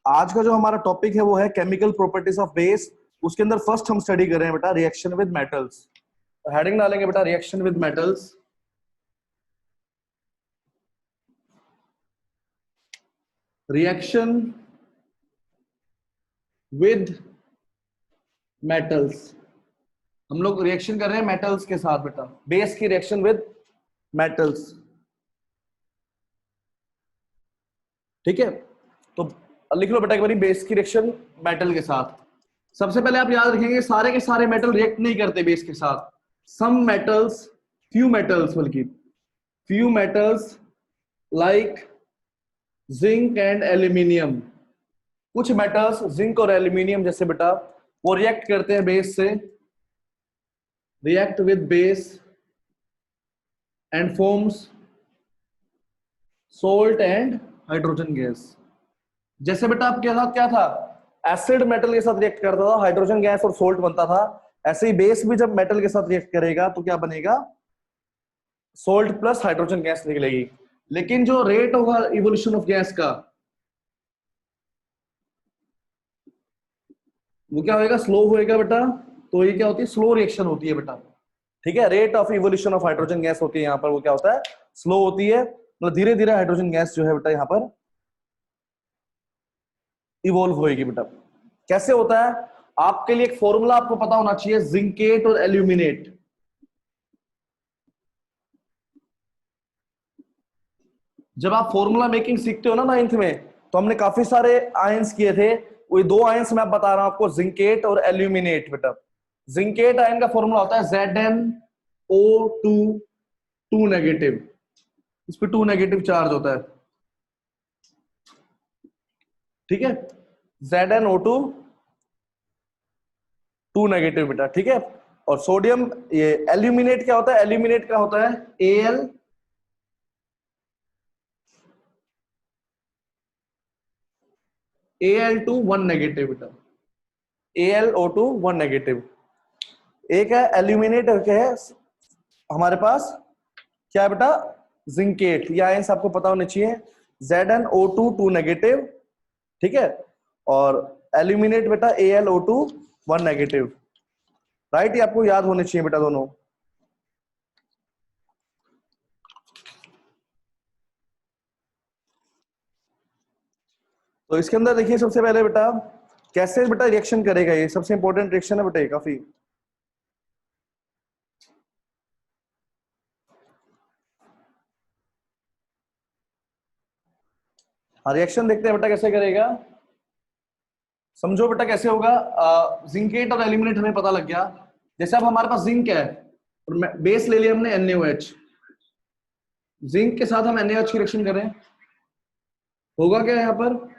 आज का जो हमारा टॉपिक है वो है केमिकल प्रॉपर्टीज ऑफ बेस। उसके अंदर फर्स्ट हम स्टडी कर रहे हैं बेटा रिएक्शन विद मेटल्स। हेडिंग डालेंगे बेटा reaction with metals. Reaction with metals. हम लोग रिएक्शन कर रहे हैं मेटल्स के साथ बेटा, बेस की रिएक्शन विद मेटल्स। ठीक है, तो लिख लो बेटा एक बारी बेस की रिएक्शन मेटल के साथ। सबसे पहले आप याद रखेंगे सारे के सारे मेटल रिएक्ट नहीं करते बेस के साथ। सम मेटल्स, फ्यू मेटल्स, बल्कि few metals like zinc and aluminium, कुछ मेटल्स जिंक और एल्यूमिनियम जैसे बेटा वो रिएक्ट करते हैं बेस से, react with base and forms salt and hydrogen gas. जैसे बेटा आपके साथ क्या था, एसिड मेटल के साथ रिएक्ट करता था, हाइड्रोजन गैस और सोल्ट बनता था। ऐसे ही बेस भी जब मेटल के साथ रिएक्ट करेगा तो क्या बनेगा, सोल्ट प्लस हाइड्रोजन गैस निकलेगी। लेकिन जो रेट होगा इवोल्यूशन ऑफ गैस का वो क्या होएगा, स्लो होएगा बेटा। तो ये क्या होती है, स्लो रिएक्शन होती है बेटा। ठीक है, rate of evolution of hydrogen gas होती है यहाँ पर, वो क्या होता है, स्लो होती है। मतलब धीरे धीरे हाइड्रोजन गैस जो है बेटा यहाँ पर इवोल्व होएगी बेटा। कैसे होता है, आपके लिए एक फॉर्मूला आपको पता होना चाहिए, जिंकेट और एल्यूमिनेट। जब आप फॉर्मूला मेकिंग सीखते हो ना 9th में, तो हमने काफी सारे आयंस किए थे। वो दो आयंस मैं बता रहा हूं आपको, जिंकेट और एल्यूमिनेट बेटा। जिंकेट आयन का फॉर्मूला होता है ZnO2 2 नेगेटिव, इस पे 2 नेगेटिव चार्ज होता है। ठीक है, ZnO2 2 नेगेटिव बेटा। ठीक है, और सोडियम, ये एल्यूमिनेट क्या होता है, एल्यूमिनेट का होता है Al2 1 नेगेटिव बेटा, AlO2 1 नेगेटिव। एक है एल्यूमिनेट, एक है हमारे पास क्या है बेटा, जिंकेट। ये आयंस आपको पता होने चाहिए, ZnO2 2 नेगेटिव। ठीक है, और एल्यूमिनेट बेटा AlO2 1 नेगेटिव। राइट, ये आपको याद होने चाहिए बेटा दोनों। तो इसके अंदर देखिए सबसे पहले बेटा कैसे बेटा रिएक्शन करेगा, ये सबसे इंपॉर्टेंट रिएक्शन है बेटा ये काफी। हाँ, रिएक्शन देखते हैं बेटा कैसे करेगा। समझो बेटा कैसे होगा। जिंकेट और एल्यूमिनेट हमें पता लग गया। जैसे अब हमारे पास जिंक है और बेस ले लिया हमने NaOH, जिंक के साथ हम NaOH की रिएक्शन करें, होगा क्या यहाँ पर,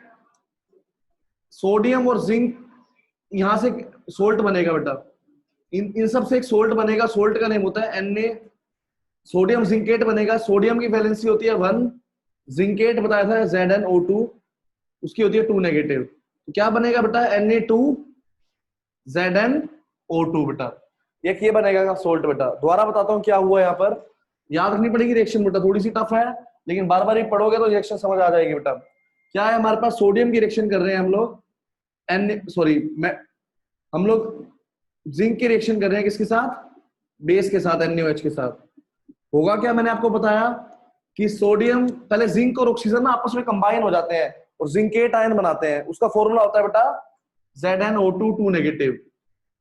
सोडियम और जिंक, यहां से सोल्ट बनेगा बेटा। इन सब से एक सोल्ट बनेगा, सोल्ट का नेम होता है Na। सोडियम जिंकेट बनेगा, सोडियम की वैलेंसी होती है 1, जिंकेट बताया था ZnO2, उसकी होती है 2 नेगेटिव। तो क्या बनेगा बेटा, Na2ZnO2 बेटा। ये बनेगा सोल्ट बेटा। दोबारा बताता हूँ क्या हुआ यहाँ पर, याद रखनी पड़ेगी रिएक्शन बेटा, थोड़ी सी टफ है लेकिन बार बार ही पढ़ोगे तो रिएक्शन समझ आ जाएगी बेटा। क्या है, हमारे पास सोडियम की रिएक्शन कर रहे हैं हम लोग, हम लोग जिंक की रिएक्शन कर रहे हैं किसके साथ, बेस के साथ, NaOH के साथ। होगा क्या, मैंने आपको बताया कि सोडियम, पहले जिंक और ऑक्सीजन ना आपस में कंबाइन हो जाते हैं और जिंकेट आयन बनाते हैं। उसका फॉर्मूला होता है बेटा ZnO2 2 नेगेटिव,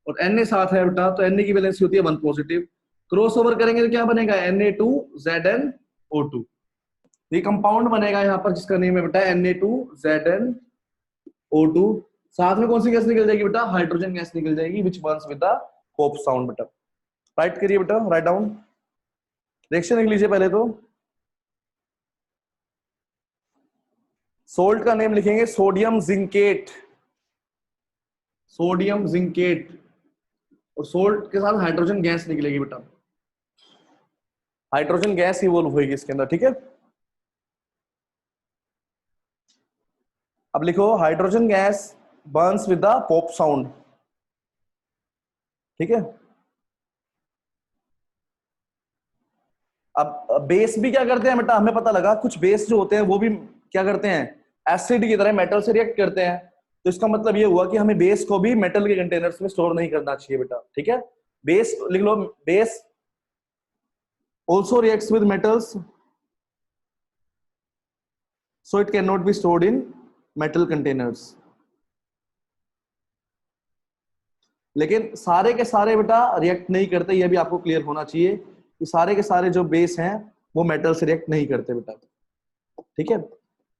और Na साथ है बेटा, तो Na की वैलेंसी होती है 1 पॉजिटिव। क्रॉस ओवर करेंगे तो क्या बनेगा, Na2ZnO2। ये कंपाउंड बनेगा यहाँ पर जिसका नेम है बेटा Na2ZnO2। साथ में कौन सी गैस निकल जाएगी बेटा, हाइड्रोजन गैस निकल जाएगी, which burns with the pop sound बेटा। राइट करिए बेटा, राइट डाउन। रिएक्शन लिख लीजिए पहले तो। सोल्ट का नेम लिखेंगे सोडियम जिंकेट, सोडियम जिंकेट, और सोल्ट के साथ हाइड्रोजन गैस निकलेगी बेटा, हाइड्रोजन गैस इवॉल्व होगी इसके अंदर। ठीक है, अब लिखो hydrogen gas Burns with the pope sound. ठीक है, अब बेस भी क्या करते हैं बेटा, हमें पता लगा कुछ बेस जो होते हैं वो भी क्या करते हैं, एसिड की तरह मेटल से रिएक्ट करते हैं। तो इसका मतलब ये हुआ कि हमें बेस को भी मेटल के कंटेनर्स में स्टोर नहीं करना चाहिए बेटा, ठीक है। बेस लिख लो, base also reacts with metals, so it cannot be stored in metal containers। लेकिन सारे के सारे बेटा रिएक्ट नहीं करते, ये भी आपको क्लियर होना चाहिए कि सारे के सारे जो बेस हैं वो मेटल से रिएक्ट नहीं करते बेटा, ठीक है।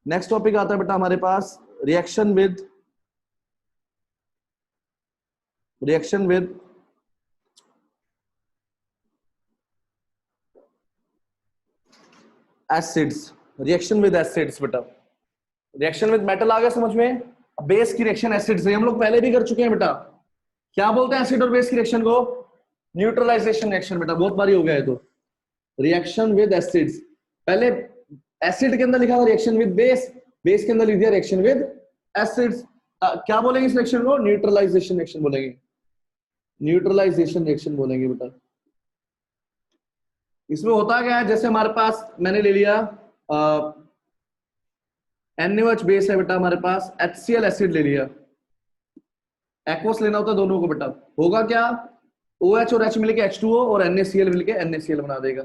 नेक्स्ट टॉपिक आता है बेटा हमारे पास reaction with acids. Reaction with acids बेटा, रिएक्शन विद मेटल आ गया समझ में। बेस की रिएक्शन एसिड से हम लोग पहले भी कर चुके हैं बेटा। क्या बोलते हैं एसिड और बेस की रिएक्शन को? न्यूट्रलाइजेशन रिएक्शन बेटा, बहुत बारी हो गया है। तो रिएक्शन विद एसिड्स, पहले एसिड के अंदर लिखा था रिएक्शन विद बेस, बेस के अंदर लिख दिया रिएक्शन विद एसिड्स। क्या बोलेंगे इस रिएक्शन को? न्यूट्रलाइजेशन रिएक्शन बोलेंगे, न्यूट्रलाइजेशन रिएक्शन बोलेंगे बेटा। इसमें होता क्या है, जैसे हमारे पास मैंने ले लिया NaOH बेस है बेटा, हमारे पास HCl एसिड ले लिया, एक्वस लेना होता है दोनों को बेटा। होगा क्या, OH और H मिलके H2O और NaCl मिलके NaCl बना देगा,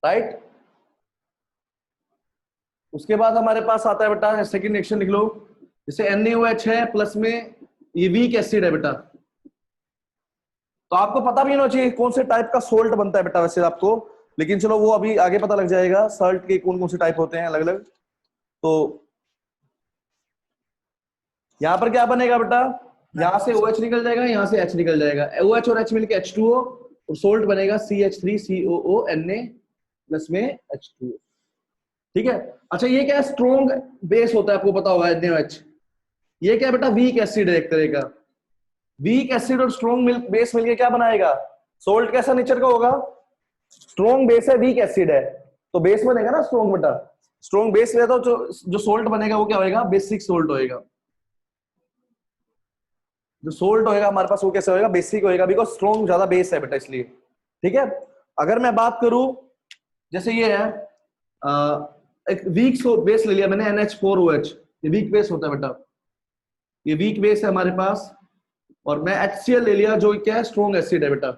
राइट। उसके बाद हमारे पास आता है बेटा सेकंड रिएक्शन, लिख लो। जैसे NaOH है प्लस में ये वीक एसिड है बेटा, तो आपको पता भी होना चाहिए कौन से टाइप का सोल्ट बनता है बेटा वैसे आपको, लेकिन चलो वो अभी आगे पता लग जाएगा सॉल्ट के कौन कौन से टाइप होते हैं अलग अलग। तो यहां पर क्या बनेगा बेटा, यहां से OH निकल जाएगा, यहां से H निकल जाएगा, OH और H मिलके H2O और सोल्ट बनेगा CH3COO प्लस में H2O, ठीक है। अच्छा ये क्या स्ट्रॉन्ग बेस होता है, आपको पता होगा NaOH। ये क्या बेटा, वीक एसिड है एक तरह का। वीक एसिड और स्ट्रॉन्ग मिल्क बेस मिलके क्या बनाएगा, सोल्ट। कैसा नेचर का होगा, स्ट्रॉन्ग बेस है वीक एसिड है, तो बेस बनेगा ना स्ट्रॉन्ग बेटा। स्ट्रॉन्ग बेस रहता तो जो सोल्ट बनेगा वो क्या होएगा, बेसिक सोल्ट होएगा। जो सोल्ट होएगा हमारे पास वो कैसे होएगा, बेसिक होएगा, बिकॉज स्ट्रॉन्ग ज्यादा बेस है बेटा इसलिए, ठीक है। अगर मैं बात करूं, जैसे ये है एक वीक बेस ले लिया मैंने NH4OH, ये वीक बेस होता है बेटा, ये वीक बेस है हमारे पास। और मैं HCl ले लिया जो क्या है, स्ट्रॉन्ग एसिड है बेटा,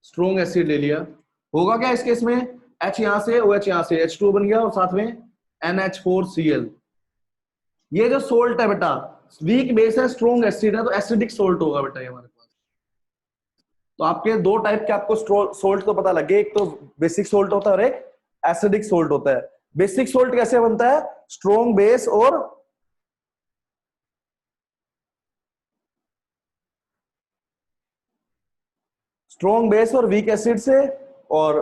स्ट्रॉन्ग एसिड ले लिया। होगा क्या इस केस में, H यहां से OH यहां से H2 बन गया और साथ में NH4Cl। ये जो सोल्ट है बेटा वीक बेस है, स्ट्रॉन्ग एसिड है, तो एसिडिक सोल्ट होगा बेटा ये हमारे पास। तो आपके दो टाइप के आपको सोल्ट तो पता लगे, एक तो बेसिक सोल्ट होता है और एक एसिडिक सोल्ट होता है। बेसिक सोल्ट कैसे बनता है, स्ट्रॉन्ग बेस और वीक एसिड से। और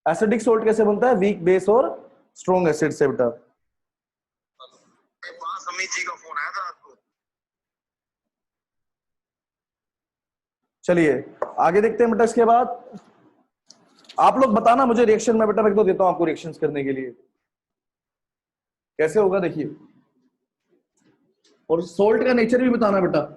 एसिडिक सोल्ट कैसे बनता है, वीक बेस और स्ट्रॉन्ग एसिड से बेटा। अमित जी का फोन आया था आपको। चलिए आगे देखते हैं बेटा। इसके बाद आप लोग बताना मुझे रिएक्शन में बेटा, मैं तो देता हूं आपको रिएक्शंस करने के लिए कैसे होगा, देखिए। और सोल्ट का नेचर भी बताना बेटा।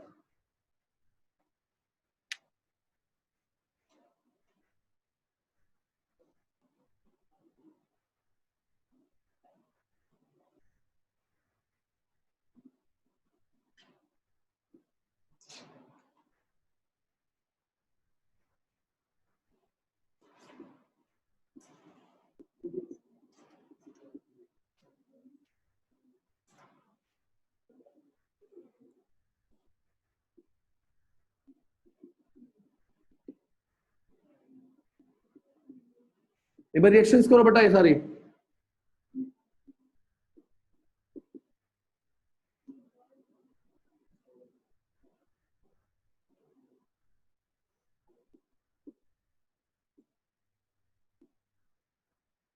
एक बार रिएक्शंस करो बेटा ये सारी।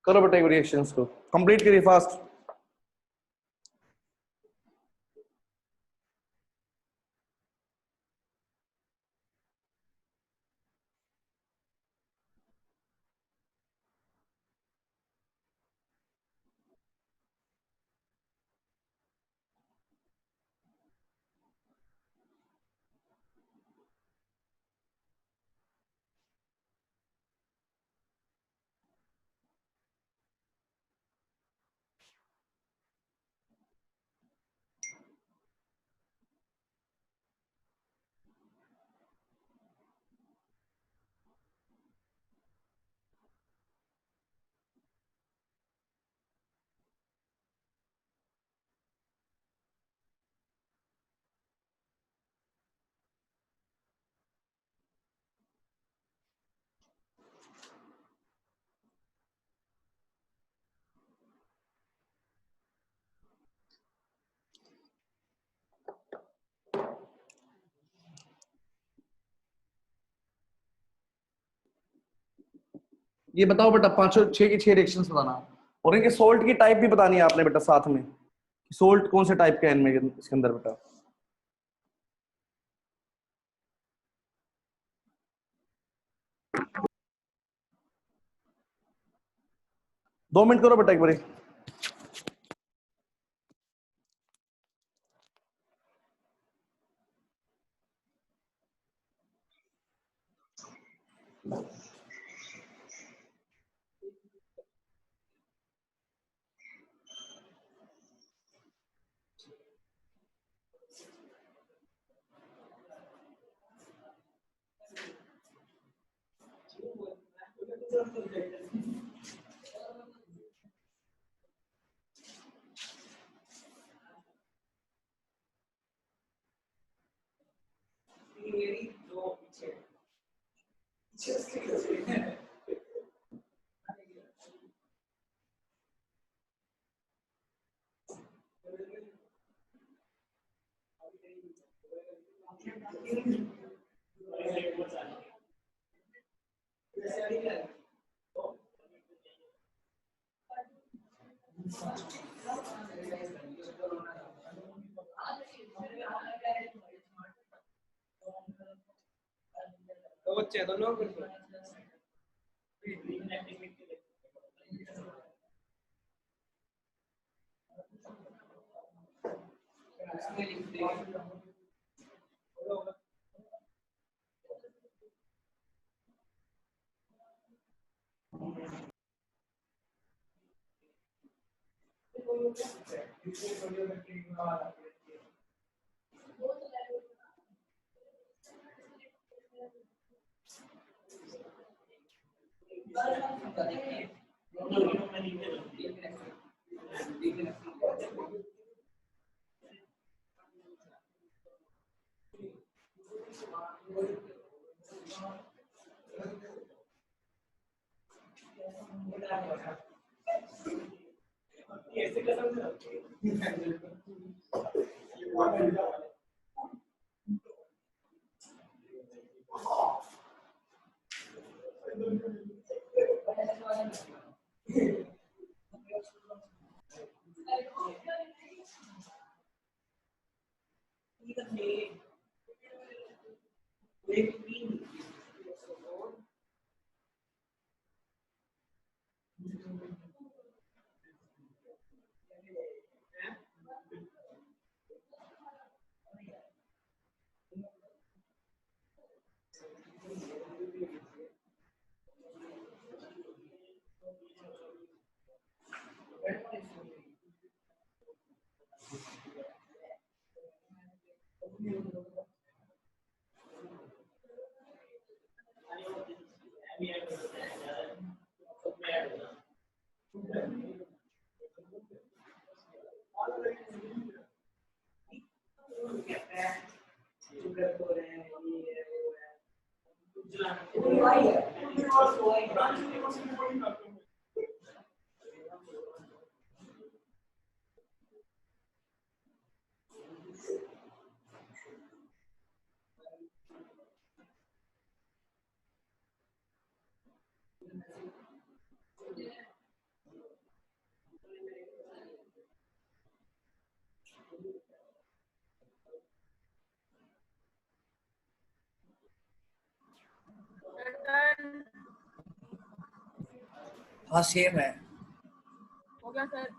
करो बेटा एक रिएक्शंस को कंप्लीट करिए फास्ट। ये बताओ बेटा, पांचों छह की छह रिएक्शंस बताना, और इनके सोल्ट की टाइप भी बतानी है आपने बेटा साथ में, सोल्ट कौन से टाइप का है इनमें इसके अंदर बेटा। 2 मिनट करो बेटा एक बारी। हाँ सेम है। हो गया सर।